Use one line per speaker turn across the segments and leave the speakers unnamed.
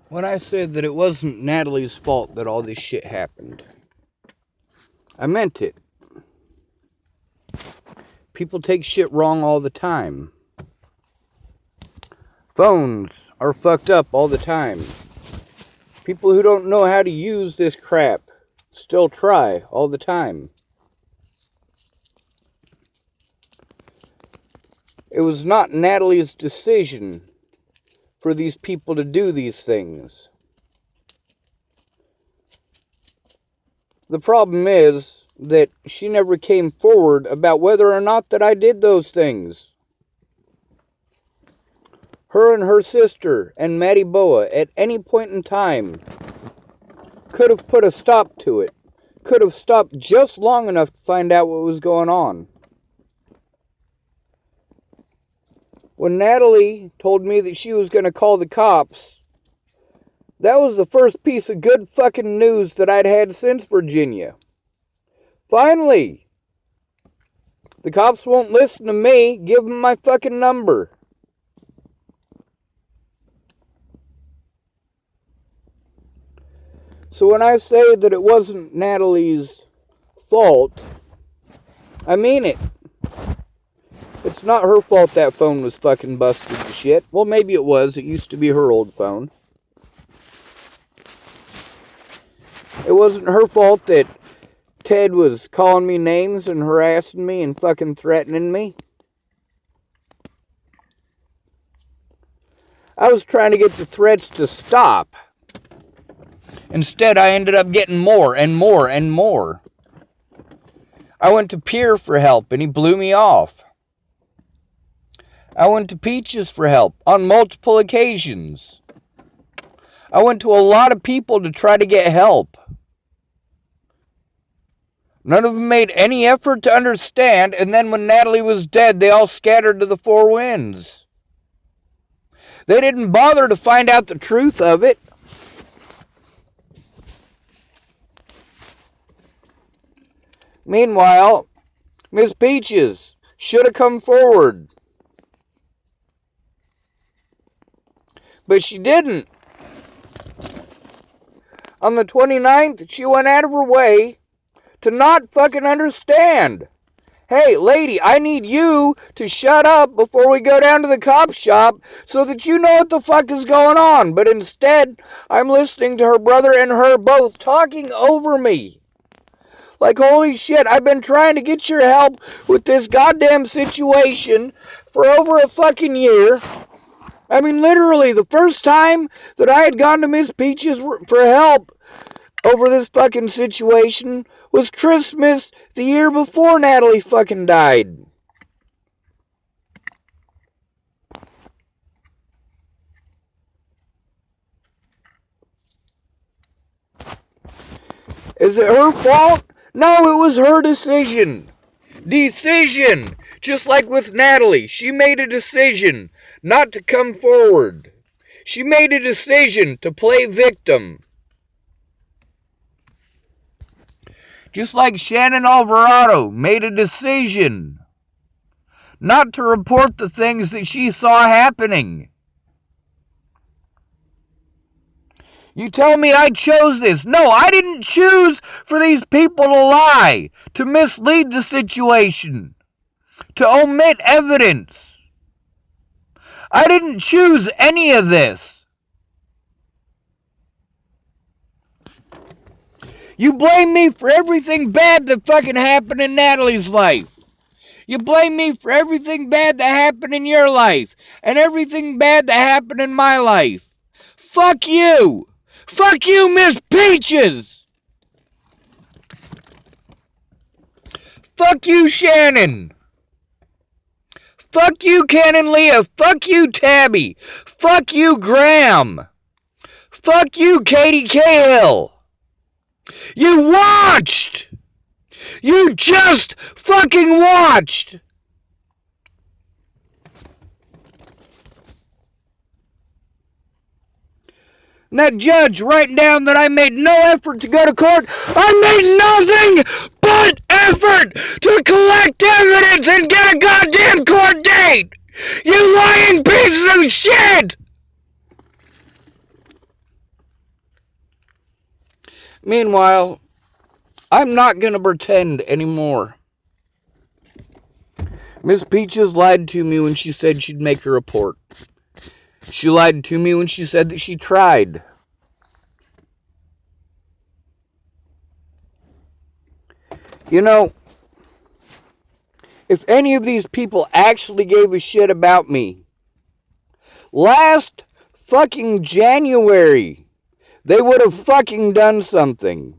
When I said that it wasn't Natalie's fault that all this shit happened, I meant it. People take shit wrong all the time. Phones are fucked up all the time. People who don't know how to use this crap still try all the time. It was not Natalie's decision for these people to do these things. The problem is that she never came forward about whether or not that I did those things. Her and her sister and Maddie Boa at any point in time could have put a stop to it. Could have stopped just long enough to find out what was going on. When Natalie told me that she was going to call the cops, that was the first piece of good fucking news that I'd had since Virginia. Finally! The cops won't listen to me. Give them my fucking number. So when I say that it wasn't Natalie's fault, I mean it. It's not her fault that phone was fucking busted to shit. Well, maybe it was. It used to be her old phone. It wasn't her fault that Ted was calling me names and harassing me and fucking threatening me. I was trying to get the threats to stop. Instead, I ended up getting more and more and more. I went to Pierre for help and he blew me off. I went to Peaches for help on multiple occasions. I went to a lot of people to try to get help. None of them made any effort to understand, and then when Natalie was dead, they all scattered to the four winds. They didn't bother to find out the truth of it. Meanwhile, Miss Peaches should have come forward. But she didn't. On the 29th, she went out of her way to not fucking understand. Hey, lady, I need you to shut up before we go down to the cop shop so that you know what the fuck is going on. But instead, I'm listening to her brother and her both talking over me. Like, holy shit, I've been trying to get your help with this goddamn situation for over a fucking year. I mean, literally, the first time that I had gone to Miss Peaches for help over this fucking situation was Christmas the year before Natalie fucking died. Is it her fault? No, it was her decision. Decision! Just like with Natalie, she made a decision not to come forward. She made a decision to play victim. Just like Shannon Alvarado made a decision not to report the things that she saw happening. You tell me I chose this. No, I didn't choose for these people to lie, to mislead the situation, to omit evidence. I didn't choose any of this. You blame me for everything bad that fucking happened in Natalie's life. You blame me for everything bad that happened in your life, and everything bad that happened in my life. Fuck you! Fuck you, Miss Peaches! Fuck you, Shannon! Fuck you, Ken and Leah! Fuck you, Tabby! Fuck you, Graham! Fuck you, Katie Cahill! You watched! You just fucking watched! And that judge writing down that I made no effort to go to court. I made nothing but effort to collect evidence and get a goddamn court date! You lying pieces of shit! Meanwhile, I'm not going to pretend anymore. Miss Peaches lied to me when she said she'd make a report. She lied to me when she said that she tried. You know, if any of these people actually gave a shit about me, last fucking January, they would have fucking done something.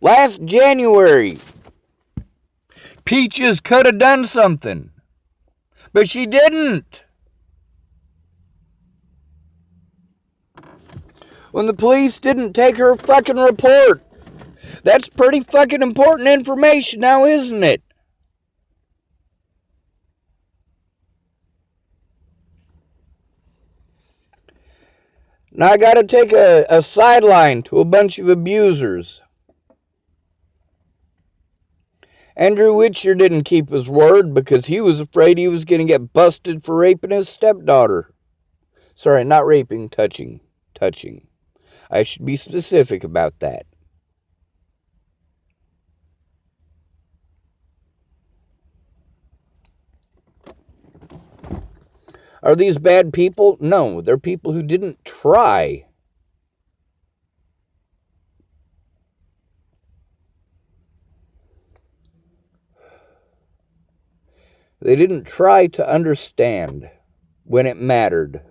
Last January, Peaches could have done something, but she didn't. When the police didn't take her fucking report, that's pretty fucking important information now, isn't it? Now I gotta take a sideline to a bunch of abusers. Andrew Witcher didn't keep his word because he was afraid he was going to get busted for raping his stepdaughter. Sorry, not raping, touching. Touching. I should be specific about that. Are these bad people? No, they're people who didn't try. They didn't try to understand when it mattered.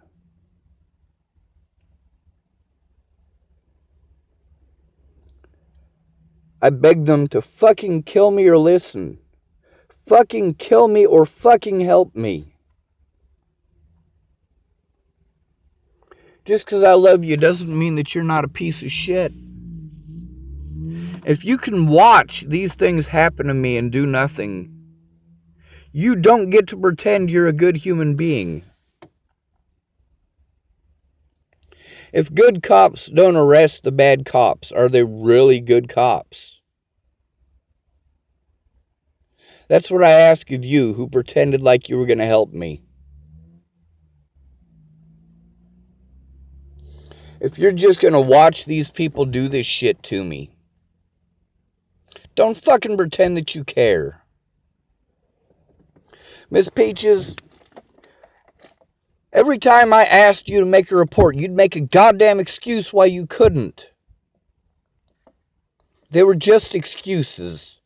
I begged them to fucking kill me or listen. Fucking kill me or fucking help me. Just because I love you doesn't mean that you're not a piece of shit. If you can watch these things happen to me and do nothing, you don't get to pretend you're a good human being. If good cops don't arrest the bad cops, are they really good cops? That's what I ask of you who pretended like you were going to help me. If you're just going to watch these people do this shit to me, don't fucking pretend that you care. Miss Peaches, every time I asked you to make a report, you'd make a goddamn excuse why you couldn't. They were just excuses.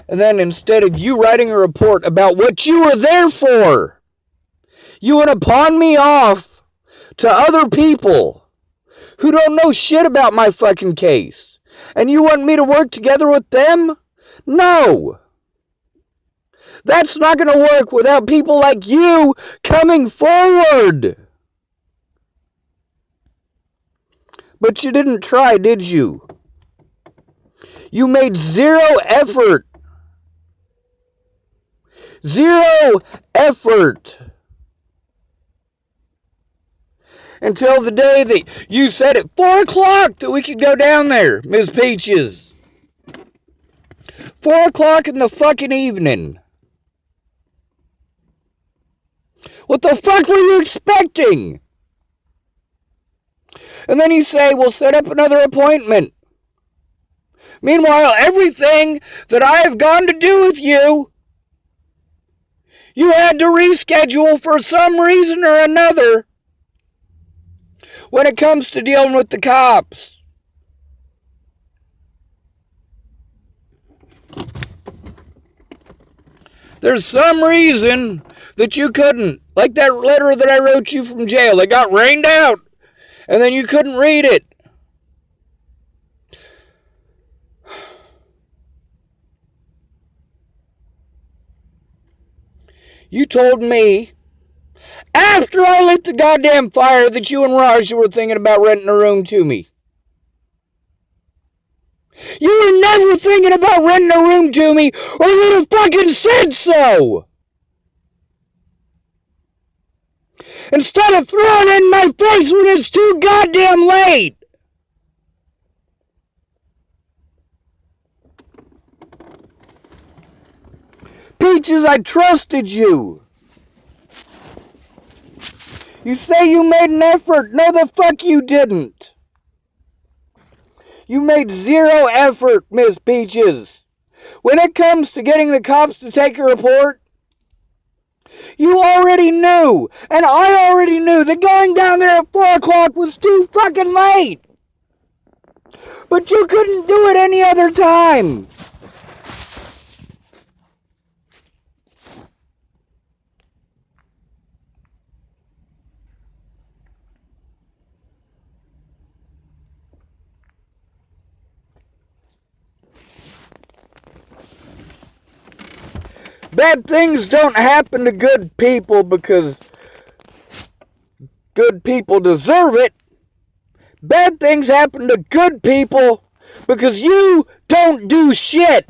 And then instead of you writing a report about what you were there for, you want to pawn me off to other people who don't know shit about my fucking case. And you want me to work together with them? No. That's not going to work without people like you coming forward. But you didn't try, did you? You made zero effort. Zero effort. Until the day that you said at 4 o'clock that we could go down there, Ms. Peaches. 4 o'clock in the fucking evening. What the fuck were you expecting? And then you say, we'll set up another appointment. Meanwhile, everything that I have gone to do with you, you had to reschedule for some reason or another when it comes to dealing with the cops. There's some reason that you couldn't. Like that letter that I wrote you from jail. It got rained out. And then you couldn't read it. You told me, after I lit the goddamn fire, that you and Raja were thinking about renting a room to me. You were never thinking about renting a room to me, or you'd have fucking said so! Instead of throwing it in my face when it's too goddamn late! Peaches, I trusted you. You say you made an effort. No, the fuck you didn't. You made zero effort, Miss Peaches. When it comes to getting the cops to take a report, you already knew, and I already knew, that going down there at 4 o'clock was too fucking late. But you couldn't do it any other time. Bad things don't happen to good people because good people deserve it. Bad things happen to good people because you don't do shit.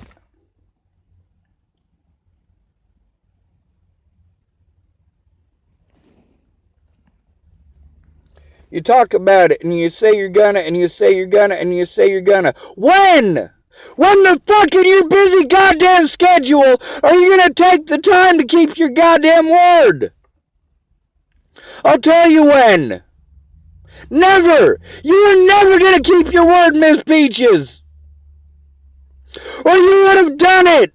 You talk about it and you say you're gonna and you say you're gonna and you say you're gonna. When? When the fuck in your busy goddamn schedule are you gonna take the time to keep your goddamn word? I'll tell you when. Never! You are never gonna keep your word, Miss Peaches! Or you would have done it!